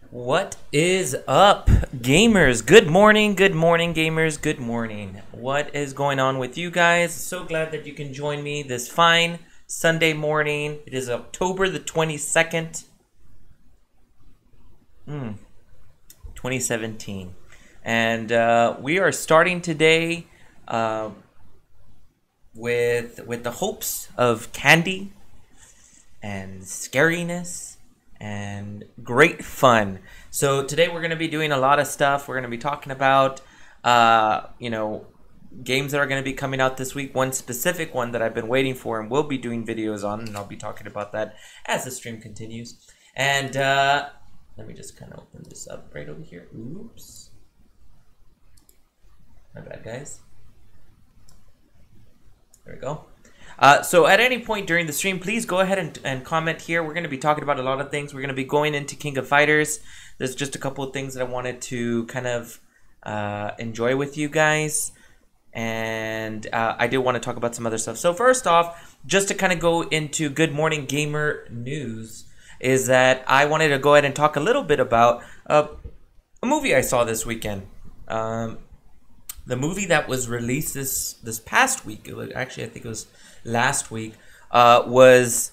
What is up, gamers? Good morning, gamers, good morning. What is going on with you guys? So glad that you can join me this fine Sunday morning. It is October the 22nd, 2017. And we are starting today with the hopes of candy and scariness and great fun. So today we're going to be doing a lot of stuff. We're going to be talking about games that are going to be coming out this week. One specific one that I've been waiting for and will be doing videos on, and I'll be talking about that as the stream continues. And let me just kind of open this up right over here. Oops, my bad, guys. There we go. So at any point during the stream, please go ahead and comment here. We're going to be talking about a lot of things. We're going to be going into King of Fighters. There's just a couple of things that I wanted to kind of enjoy with you guys. And I do want to talk about some other stuff. So first off, just to kind of go into Good Morning Gamer news, is that I wanted to go ahead and talk a little bit about a movie I saw this weekend. The movie that was released this past week, actually I think it was last week, was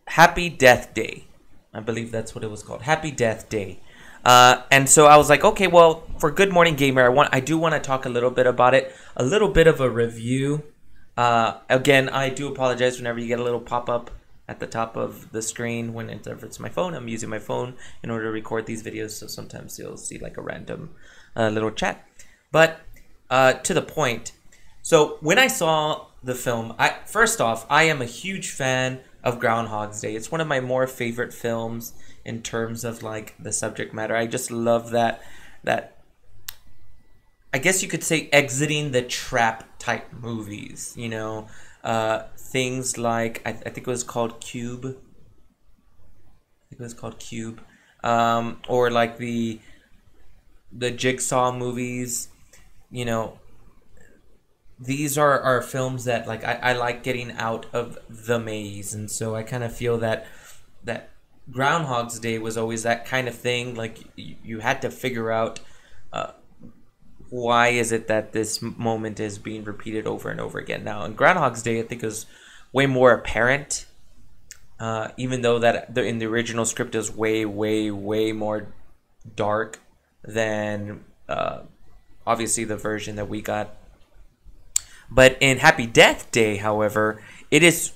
Happy Death Day. I believe that's what it was called, Happy Death Day. And so I was like, okay, well, for Good Morning Gamer, I do want to talk a little bit about it, a little bit of a review. Again, I do apologize whenever you get a little pop-up at the top of the screen whenever it's my phone. I'm using my phone in order to record these videos, so sometimes you'll see like a random little chat. But to the point. So when I saw the film, first off, I am a huge fan of Groundhog's Day. It's one of my more favorite films in terms of like the subject matter. I just love that I guess you could say exiting the trap type movies, you know, things like I think it was called Cube. Or like the Jigsaw movies, you know. These are films that like I like getting out of the maze, and so I kind of feel that Groundhog's Day was always that kind of thing. Like you had to figure out why is it that this moment is being repeated over and over again. Now in Groundhog's Day, I think it was way more apparent, even though that in the original script is way more dark than obviously the version that we got. But in Happy Death Day, however, it is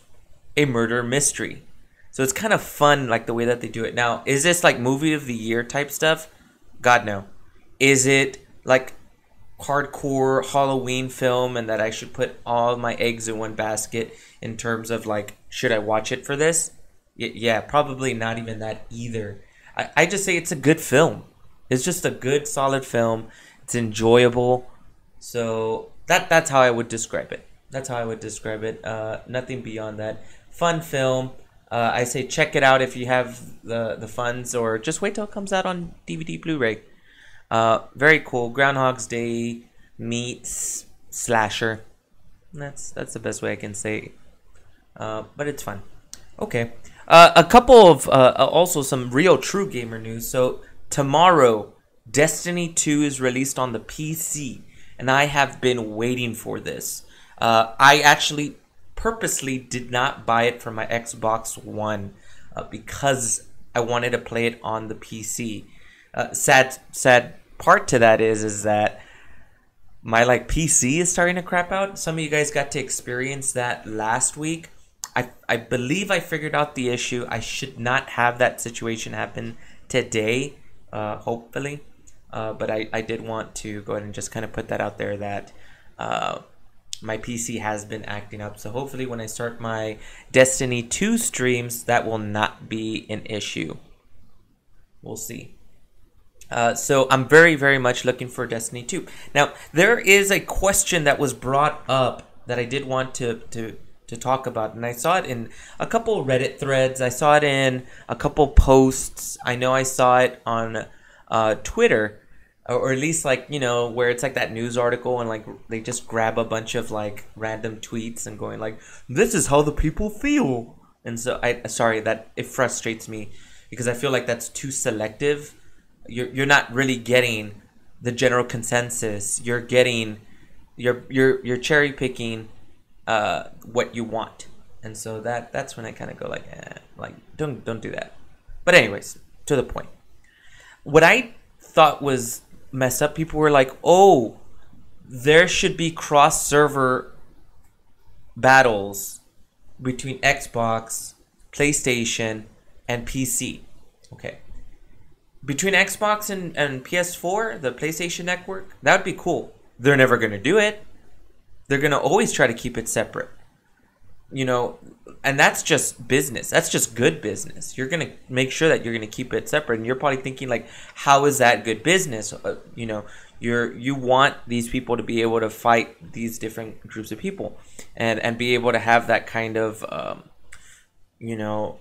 a murder mystery. So it's kind of fun, like the way that they do it. Now, is this like movie of the year type stuff? God, no. Is it like hardcore Halloween film and that I should put all my eggs in one basket in terms of like, should I watch it for this? Yeah, probably not even that either. I just say it's a good film. It's just a good, solid film. It's enjoyable. So that's how I would describe it. Nothing beyond that. Fun film. I say check it out if you have the funds, or just wait till it comes out on DVD, Blu-ray. Very cool. Groundhog's Day meets slasher. That's the best way I can say. But it's fun. Okay. A couple of also some real true gamer news. So tomorrow, Destiny 2 is released on the PC. And I have been waiting for this. I actually purposely did not buy it for my Xbox One because I wanted to play it on the PC. Sad part to that is that my like PC is starting to crap out. Some of you guys got to experience that last week. I believe I figured out the issue. I should not have that situation happen today, hopefully. But I did want to go ahead and just kind of put that out there that my PC has been acting up. So hopefully when I start my Destiny 2 streams, that will not be an issue. We'll see. So I'm very, very much looking for Destiny 2. Now, there is a question that was brought up that I did want to talk about. And I saw it in a couple Reddit threads. I saw it in a couple posts. I know I saw it on Twitter. Or at least, like, you know, where it's like that news article and like they just grab a bunch of like random tweets and going like, this is how the people feel. And so sorry that it frustrates me because I feel like that's too selective. You're not really getting the general consensus. You're getting you're cherry picking what you want. And so that's when I kind of go like, don't do that. But anyways, to the point. What I thought was messed up, people were like, oh, there should be cross server battles between Xbox, PlayStation, and PC. Okay, between Xbox and PS4, the PlayStation Network, that would be cool. They're never going to do it. They're going to always try to keep it separate, you know, and that's just business. That's just good business. You're going to make sure that you're going to keep it separate. And you're probably thinking like, how is that good business? You know, you want these people to be able to fight these different groups of people and be able to have that kind of, you know,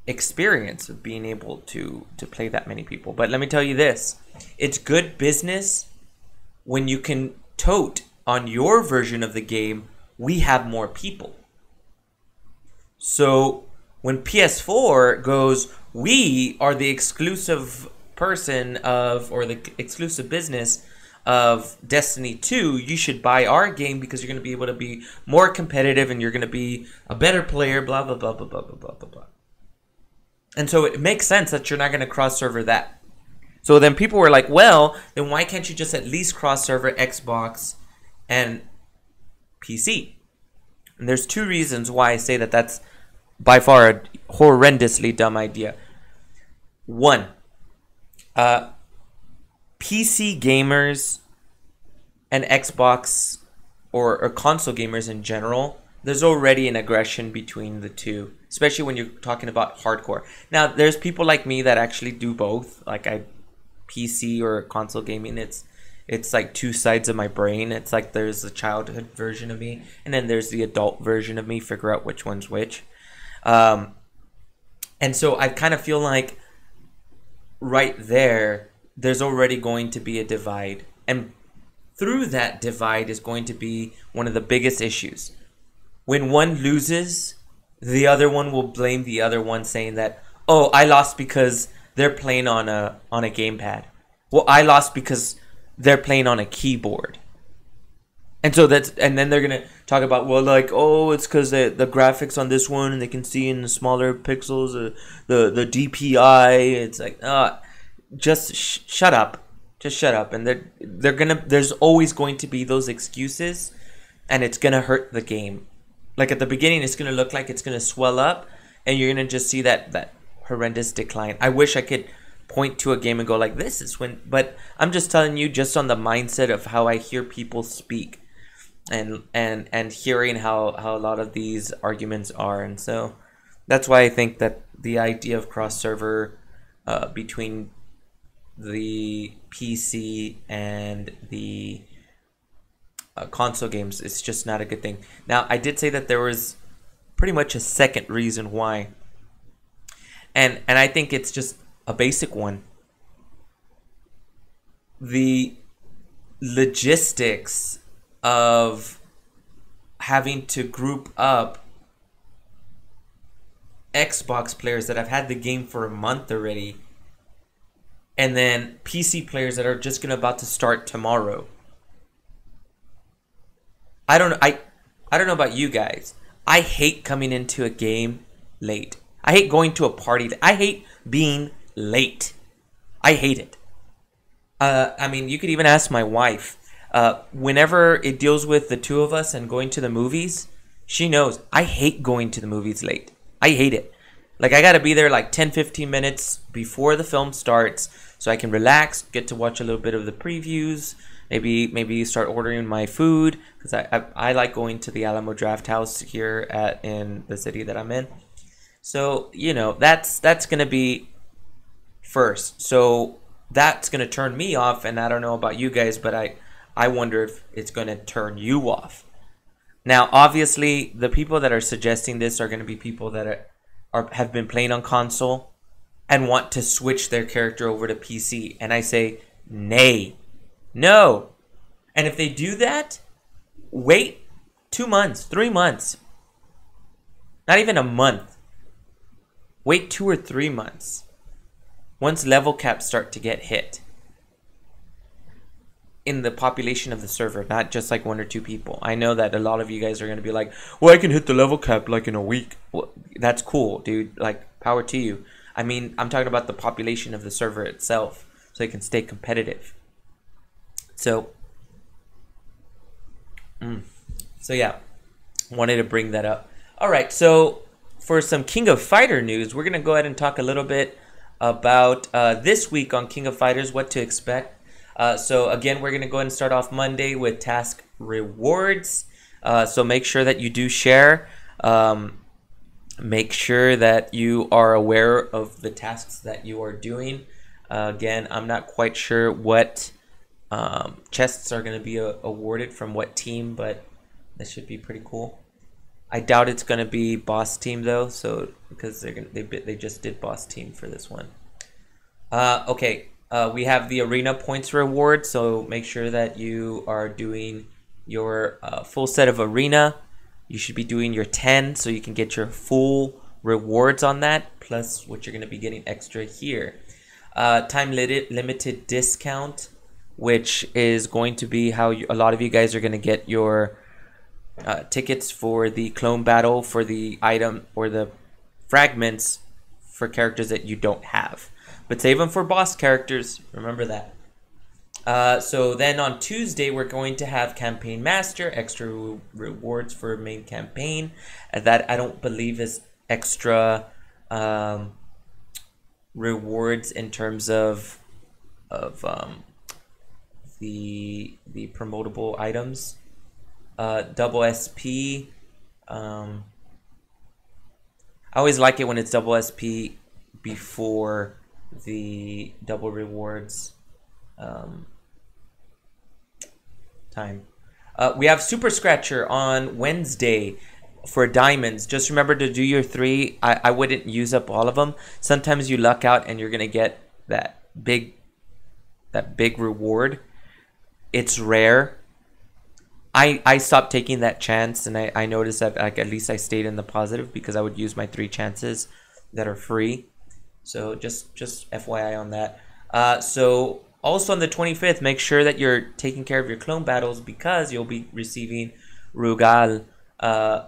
experience of being able to play that many people. But let me tell you this, it's good business when you can tote on your version of the game, we have more people. So when PS4 goes, we are the exclusive person of, or the exclusive business of Destiny 2, you should buy our game because you're going to be able to be more competitive and you're going to be a better player, blah, blah, blah, blah, blah, blah, blah, blah, blah. And so it makes sense that you're not going to cross-server that. So then people were like, well, then why can't you just at least cross-server Xbox and PC? And there's two reasons why I say that that's by far a horrendously dumb idea. One, PC gamers and Xbox or console gamers in general, there's already an aggression between the two, especially when you're talking about hardcore. Now, there's people like me that actually do both. Like PC or console gaming, it's like two sides of my brain. It's like there's the childhood version of me, and then there's the adult version of me. Figure out which one's which. And so I kind of feel like right there's already going to be a divide. And through that divide is going to be one of the biggest issues. When one loses, the other one will blame the other one, saying that, oh, I lost because they're playing on a gamepad. Well, I lost because they're playing on a keyboard. And so and then they're gonna talk about, well, like, oh, it's because the graphics on this one and they can see in the smaller pixels, the DPI. It's like, just shut up, just shut up. And there's always going to be those excuses, and it's gonna hurt the game. Like at the beginning, it's gonna look like it's gonna swell up, and you're gonna just see that horrendous decline. I wish I could point to a game and go like, this is when, but I'm just telling you, just on the mindset of how I hear people speak. And hearing how a lot of these arguments are. And so that's why I think that the idea of cross-server between the PC and the console games is just not a good thing. Now, I did say that there was pretty much a second reason why. And I think it's just a basic one. The logistics of having to group up Xbox players that have had the game for a month already, and then PC players that are just about to start tomorrow. I don't know about you guys. I hate coming into a game late. I hate going to a party. I hate being late. I hate it. I mean, you could even ask my wife. Whenever it deals with the two of us and going to the movies, she knows I hate going to the movies late. I hate it. Like, I gotta be there like 10-15 minutes before the film starts so I can relax, get to watch a little bit of the previews, maybe start ordering my food, because I like going to the Alamo Draft House here in the city that I'm in. So, you know, that's gonna be first. So that's gonna turn me off, and I don't know about you guys, but I wonder if it's gonna turn you off. Now, obviously, the people that are suggesting this are gonna be people that have been playing on console and want to switch their character over to PC, and I say nay, no. And if they do that, wait 2 months, 3 months, not even a month. Wait 2 or 3 months. Once level caps start to get hit in the population of the server, not just like 1 or 2 people. I know that a lot of you guys are going to be like, well, I can hit the level cap like in a week. Well, that's cool, dude. Like, power to you. I mean, I'm talking about the population of the server itself, so it can stay competitive. So yeah, wanted to bring that up. All right, so for some King of Fighter news, we're going to go ahead and talk a little bit about this week on King of Fighters, what to expect. So again, we're going to go ahead and start off Monday with task rewards. So make sure that you do share. Make sure that you are aware of the tasks that you are doing. Again, I'm not quite sure what chests are going to be awarded from what team, but that should be pretty cool. I doubt it's going to be boss team though, so because they just did boss team for this one. Okay, we have the arena points reward, so make sure that you are doing your full set of arena. You should be doing your 10 so you can get your full rewards on that, plus what you're going to be getting extra here. Time limited discount, which is going to be how a lot of you guys are going to get your tickets for the clone battle for the item or the fragments for characters that you don't have. But save them for boss characters, remember that. So then on Tuesday, we're going to have Campaign Master, extra rewards for main campaign. That I don't believe is extra rewards in terms of the promotable items. Double SP. I always like it when it's double SP before the double rewards time. We have Super Scratcher on Wednesday for diamonds. Just remember to do your 3. I wouldn't use up all of them. Sometimes you luck out and you're gonna get that big reward. It's rare. I stopped taking that chance, and I noticed that like at least I stayed in the positive because I would use my 3 chances that are free. So just FYI on that. So also on the 25th, make sure that you're taking care of your clone battles because you'll be receiving Rugal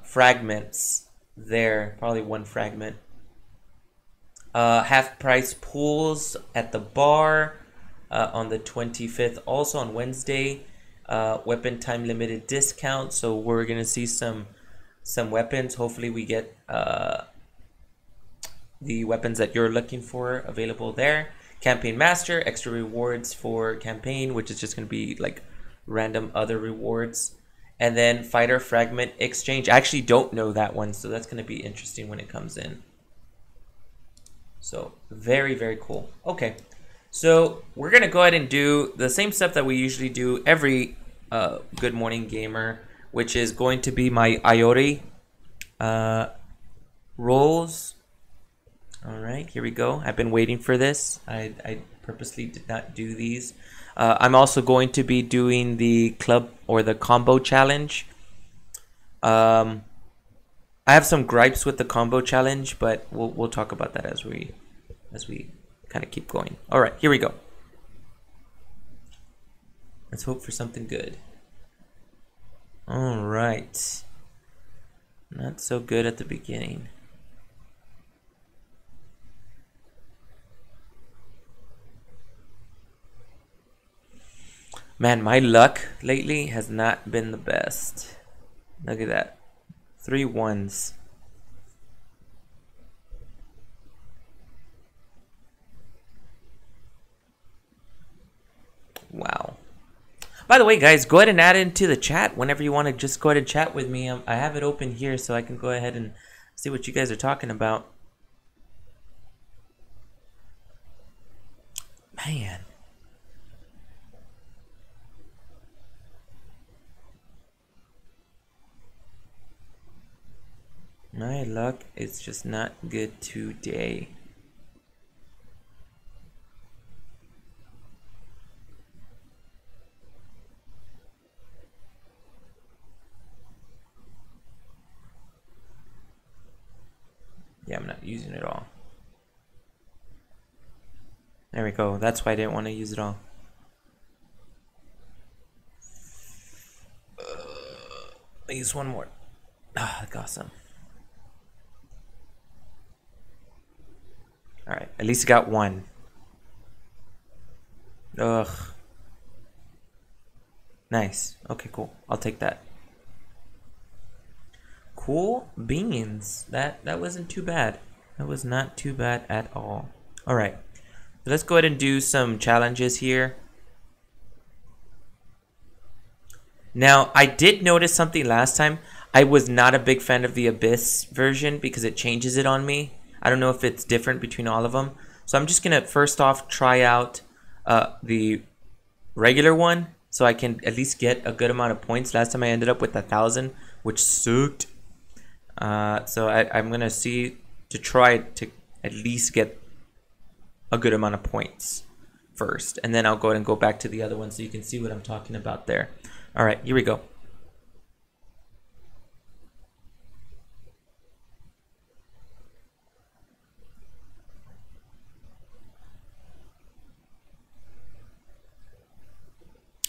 fragments there, probably 1 fragment. Half price pools at the bar on the 25th, also on Wednesday. Weapon time limited discount, so we're gonna see some weapons. Hopefully we get the weapons that you're looking for available there. Campaign Master, extra rewards for campaign, which is just gonna be like random other rewards. And then Fighter Fragment Exchange. I actually don't know that one, so that's gonna be interesting when it comes in. So very, very cool. Okay, so we're gonna go ahead and do the same stuff that we usually do every Good Morning Gamer, which is going to be my Iori rolls. All right, here we go. I've been waiting for this. I purposely did not do these. I'm also going to be doing the club or the combo challenge. I have some gripes with the combo challenge, but we'll talk about that as we kind of keep going. All right, here we go. Let's hope for something good. All right. Not so good at the beginning. Man, my luck lately has not been the best. Look at that. 3 ones. Wow. By the way, guys, go ahead and add it into the chat whenever you want to just go ahead and chat with me. I have it open here so I can go ahead and see what you guys are talking about. Man. My luck is just not good today. Yeah, I'm not using it all. There we go. That's why I didn't want to use it all. I use one more. Ah, I got some. Alright, at least I got one. Ugh. Nice. Okay, cool. I'll take that. Cool beans. That wasn't too bad. That was not too bad at all. Alright. So let's go ahead and do some challenges here. Now, I did notice something last time. I was not a big fan of the Abyss version because it changes it on me. I don't know if it's different between all of them. So I'm just going to first off try out the regular one so I can at least get a good amount of points. Last time I ended up with 1,000, which sucked. So I'm going to see to try to at least get a good amount of points first. And then I'll go ahead and go back to the other one so you can see what I'm talking about there. All right, here we go.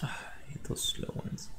I hate those slow ones.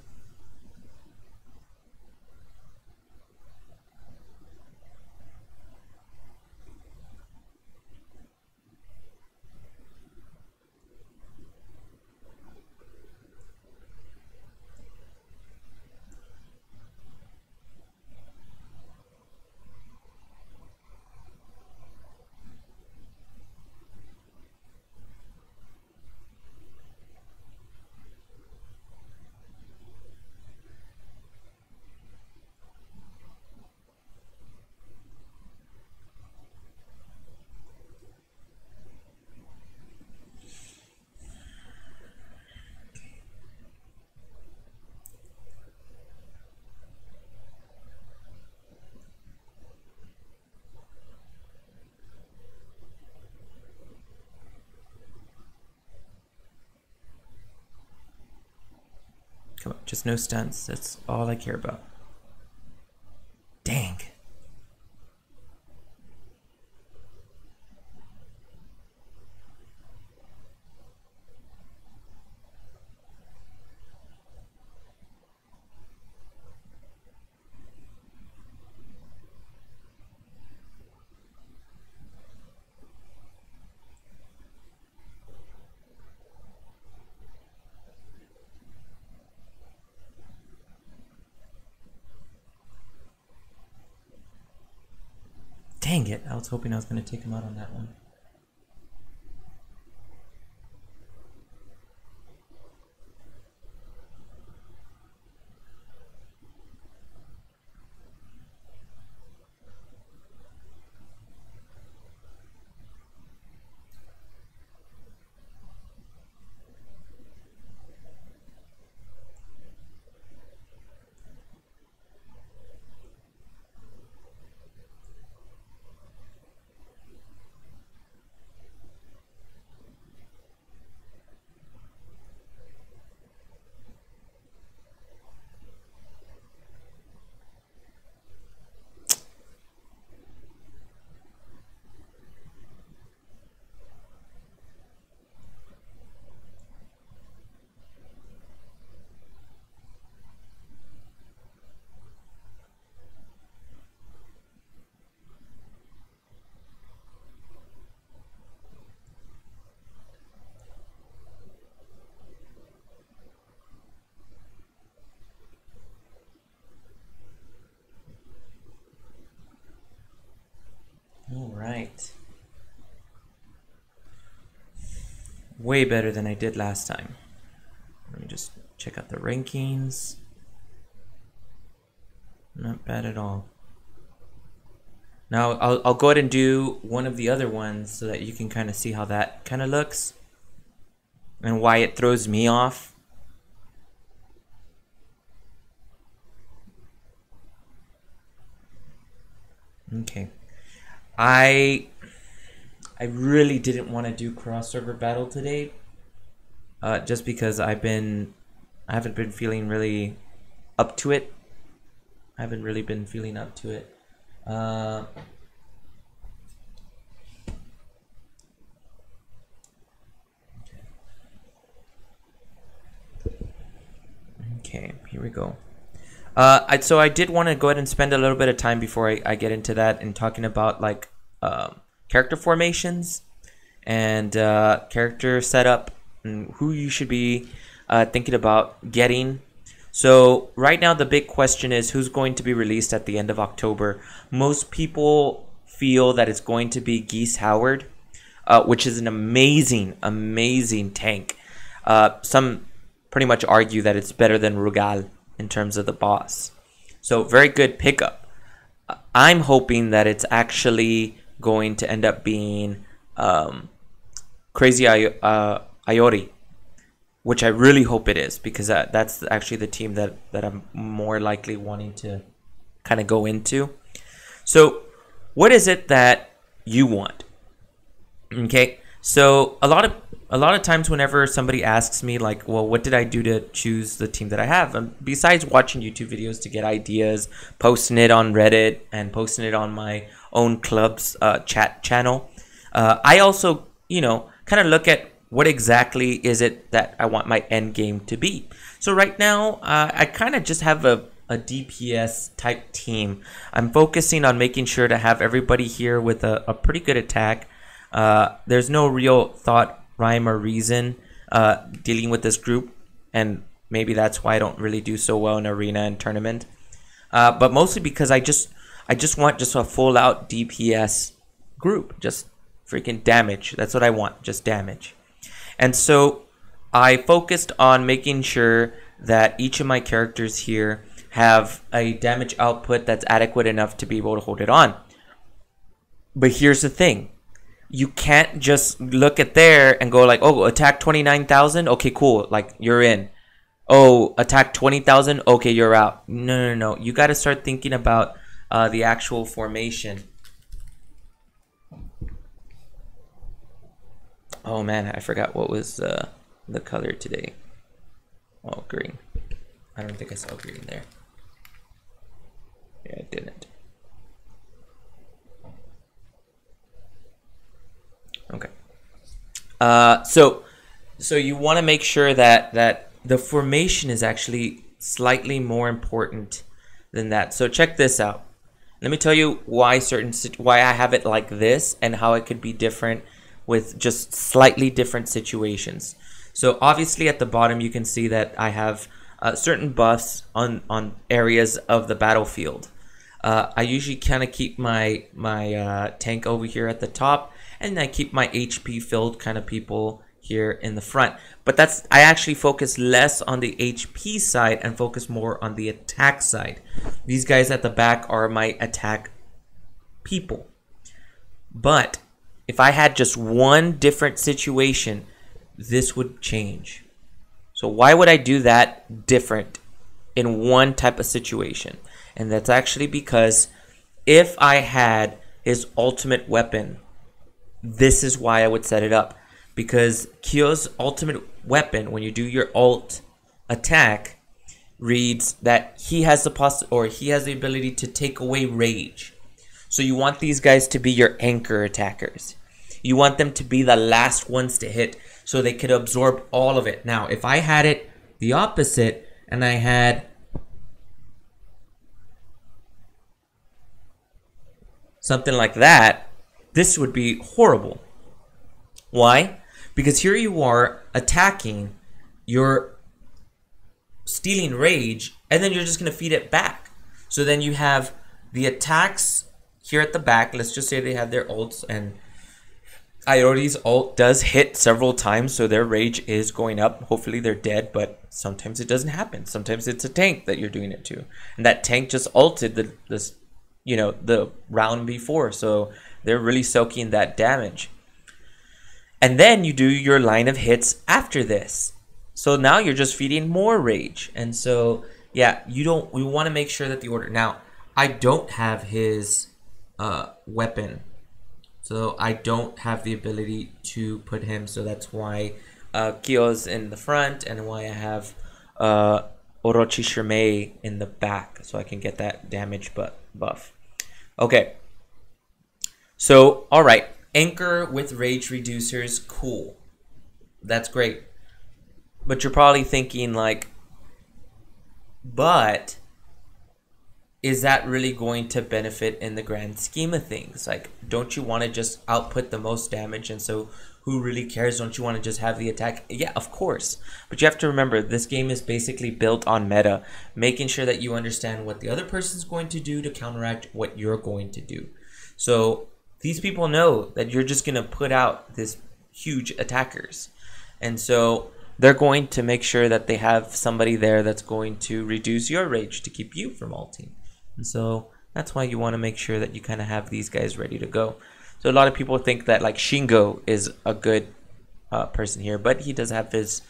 Come on, just no stunts. That's all I care about. Dang. Dang it. I was hoping I was going to take him out on that one. way better than I did last time. Let me just check out the rankings. Not bad at all. Now I'll go ahead and do one of the other ones so that you can kind of see how that kind of looks and why it throws me off. Okay. I really didn't want to do cross server battle today, just because I haven't been feeling really up to it. I haven't really been feeling up to it. Okay, here we go. So I did want to go ahead and spend a little bit of time before I get into that and talking about like character formations and character setup and who you should be thinking about getting. So right now the big question is who's going to be released at the end of October. Most people feel that it's going to be Geese Howard, which is an amazing tank. Some pretty much argue that it's better than Rugal in terms of the boss. So very good pickup. I'm hoping that it's actually going to end up being Crazy Iori, which I really hope it is, because that's actually the team that I'm more likely wanting to kind of go into. So what is it that you want? Okay, so a lot of times whenever somebody asks me like, well, what did I do to choose the team that I have? Besides watching YouTube videos to get ideas, posting it on Reddit and posting it on my own club's chat channel, I also, kind of look at what exactly is it that I want my end game to be. So right now, I kind of just have a DPS type team. I'm focusing on making sure to have everybody here with a pretty good attack. There's no real thought, rhyme, or reason dealing with this group, and maybe that's why I don't really do so well in arena and tournament. But mostly because I just want just a full out DPS group, just freaking damage. That's what I want, just damage. And so I focused on making sure that each of my characters here have a damage output that's adequate enough to be able to hold it on. But here's the thing. You can't just look at there and go like, oh, attack 29,000. Okay, cool. Like, you're in. Oh, attack 20,000. Okay, you're out. No. You got to start thinking about the actual formation. Oh, man, I forgot what was the color today. Oh, green. I don't think I saw green there. Yeah, I didn't. Okay. So you want to make sure that the formation is actually slightly more important than that. So check this out. Let me tell you why I have it like this and how it could be different with just slightly different situations. So obviously at the bottom you can see that I have certain buffs on areas of the battlefield. I usually kind of keep my tank over here at the top, and I keep my HP filled kind of people here in the front. But I actually focus less on the HP side and focus more on the attack side. These guys at the back are my attack people. But if I had just one different situation, this would change. So why would I do that different in one type of situation? And that's actually because if I had his ultimate weapon, this is why I would set it up. Because Kyo's ultimate weapon, when you do your ult attack, reads that he has the ability to take away rage. So you want these guys to be your anchor attackers. You want them to be the last ones to hit so they could absorb all of it. Now, if I had it the opposite and I had something like that, this would be horrible. Why? Because here you are attacking, you're stealing rage, and then you're just going to feed it back. So then you have the attacks here at the back. Let's just say they have their ults and Iote's ult does hit several times, so their rage is going up. Hopefully they're dead, but sometimes it doesn't happen. Sometimes it's a tank that you're doing it to, and that tank just ulted the round before, so they're really soaking that damage. And then you do your line of hits after this, so now you're just feeding more rage. And so yeah, we want to make sure that the order. Now I don't have his weapon. So I don't have the ability to put him, so that's why Kyo's in the front and why I have Orochi Shirmei in the back, so I can get that damage buff. Okay. So, alright. Anchor with rage reducers, cool. That's great. But you're probably thinking like, but is that really going to benefit in the grand scheme of things? Like, don't you want to just output the most damage? And so who really cares? Don't you want to just have the attack? Yeah, of course. But you have to remember, this game is basically built on meta, making sure that you understand what the other person's going to do to counteract what you're going to do. So these people know that you're just going to put out this huge attackers. And so they're going to make sure that they have somebody there that's going to reduce your rage to keep you from ulting. And so that's why you want to make sure that you kind of have these guys ready to go. So a lot of people think that like Shingo is a good person here, but he does have his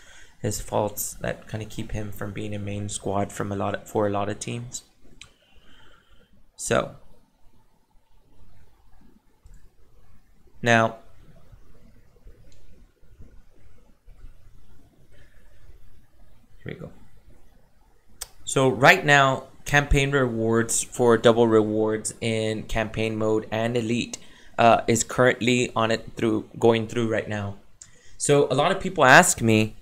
faults that kind of keep him from being a main squad for a lot of teams. So now here we go. So right now, campaign rewards for double rewards in campaign mode and elite is currently going through right now. So a lot of people ask me,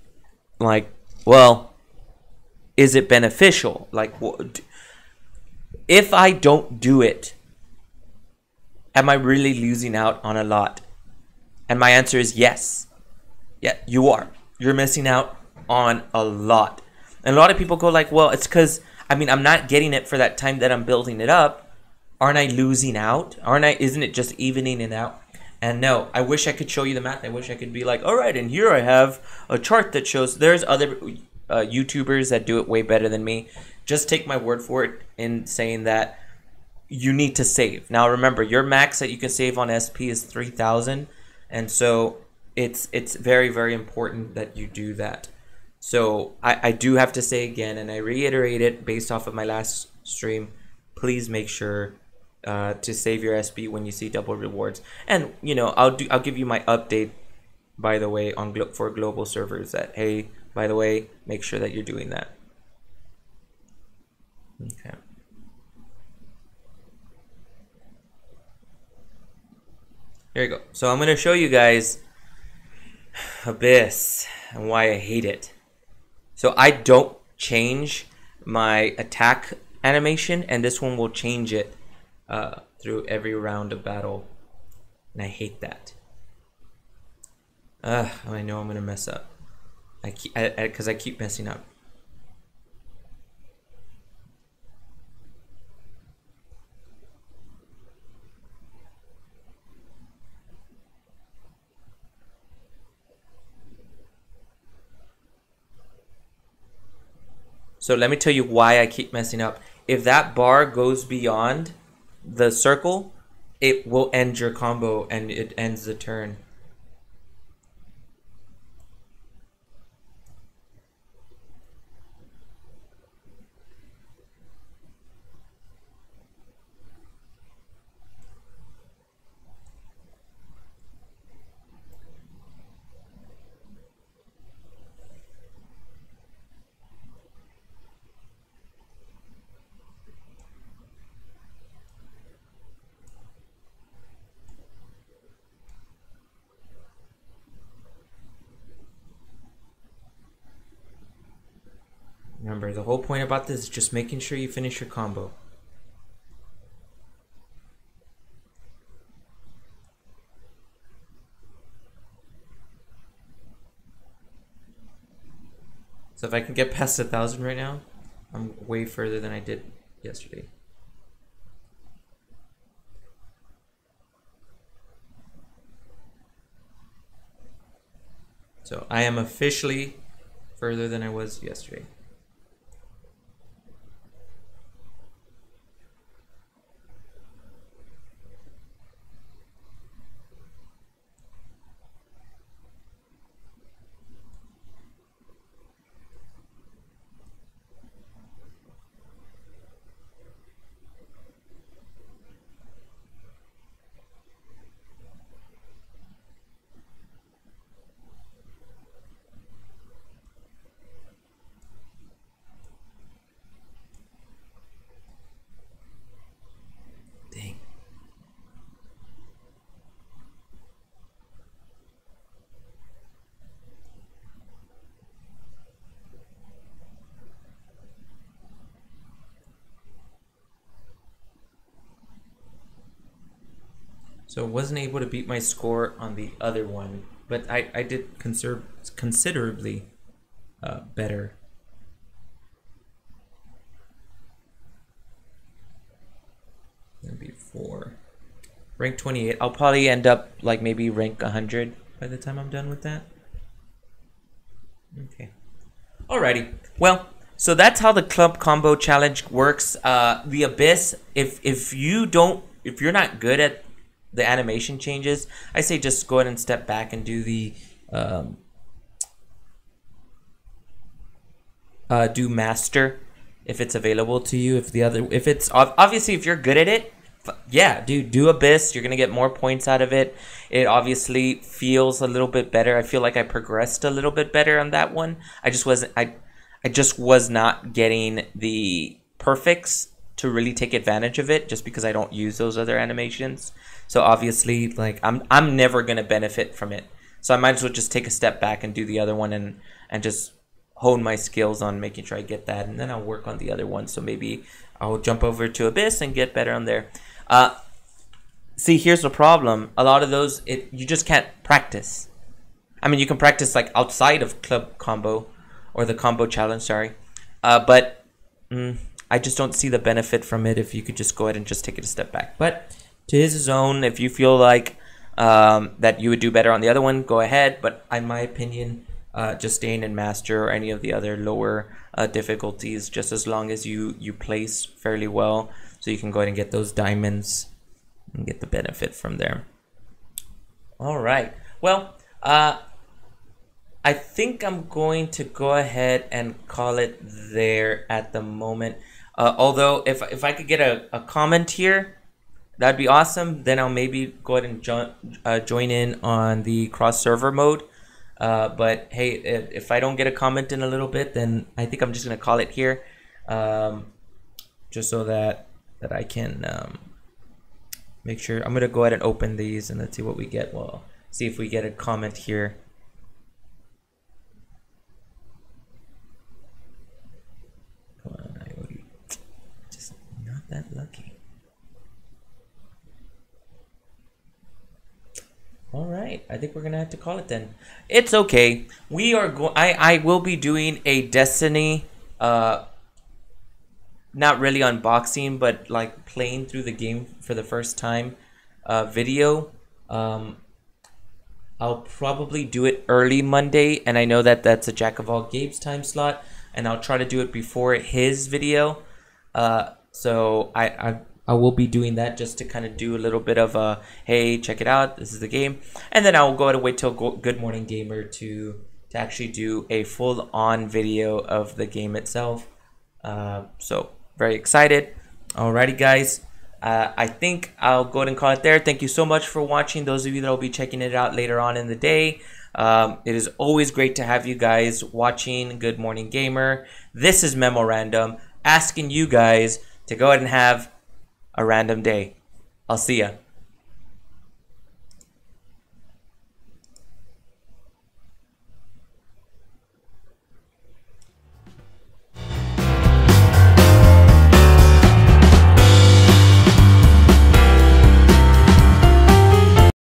like, well, is it beneficial? Like, if I don't do it, am I really losing out on a lot? And my answer is yes. Yeah, you are. You're missing out on a lot. And a lot of people go like, well, it's because, I mean, I'm not getting it for that time that I'm building it up. Aren't I losing out? Isn't it just evening it out? And no, I wish I could show you the math. I wish I could be like, all right, and here I have a chart that shows. There's other YouTubers that do it way better than me. Just take my word for it in saying that you need to save. Now remember, your max that you can save on SP is 3,000. And so it's very, very important that you do that. So I do have to say again, and I reiterate it based off of my last stream, please make sure to save your SP when you see double rewards. And you know, I'll give you my update, by the way, for global servers, that hey, by the way, make sure that you're doing that. Okay. Here we go. So I'm gonna show you guys Abyss and why I hate it. So I don't change my attack animation, and this one will change it through every round of battle, and I hate that. I know I'm gonna mess up. Because I keep messing up. So let me tell you why I keep messing up. If that bar goes beyond the circle, it will end your combo and it ends the turn. Remember, the whole point about this is just making sure you finish your combo. So if I can get past 1,000 right now, I'm way further than I did yesterday. So I am officially further than I was yesterday. Dang. So wasn't able to beat my score on the other one, but I did considerably better. That'd be 4. Rank 28. I'll probably end up like maybe rank 100 by the time I'm done with that. Okay. Alrighty. Well, so that's how the club combo challenge works. The Abyss, if you're not good at the animation changes, I say just go ahead and step back and do the do master if it's available to you. If it's obviously, if you're good at it, yeah, dude, do Abyss. You're gonna get more points out of it. It obviously feels a little bit better. I feel like I progressed a little bit better on that one. I just was not getting the perfects to really take advantage of it, just because I don't use those other animations. So obviously, like, I'm never gonna benefit from it. So I might as well just take a step back and do the other one and just hone my skills on making sure I get that, and then I'll work on the other one. So maybe I'll jump over to Abyss and get better on there. See, here's the problem. A lot of those, you just can't practice. I mean, you can practice like outside of club combo or the combo challenge, sorry. But I just don't see the benefit from it if you could just go ahead and just take it a step back. But to his own, if you feel like that you would do better on the other one, go ahead. But in my opinion, just staying in master or any of the other lower difficulties, just as long as you place fairly well, so you can go ahead and get those diamonds and get the benefit from there. All right. Well, I think I'm going to go ahead and call it there at the moment. Although if I could get a comment here, that'd be awesome. Then I'll maybe go ahead and join in on the cross server mode. But hey, if I don't get a comment in a little bit, then I think I'm just gonna call it here, just so that I can make sure. I'm gonna go ahead and open these and let's see what we get. Well, see if we get a comment here. Come on, just not that lucky. All right, I think we're gonna have to call it then. It's okay. We are I will be doing a Destiny, not really unboxing, but like playing through the game for the first time, video. I'll probably do it early Monday, and I know that that's a Jack of all Gabe's time slot, and I'll try to do it before his video. So I will be doing that just to kind of do a little bit of a, hey, check it out, this is the game. And then I'll go ahead and wait till Good Morning Gamer to actually do a full-on video of the game itself. So, very excited. Alrighty, guys. I think I'll go ahead and call it there. Thank you so much for watching. Those of you that will be checking it out later on in the day. It is always great to have you guys watching Good Morning Gamer. This is Memorandum, asking you guys to go ahead and have a random day. I'll see ya.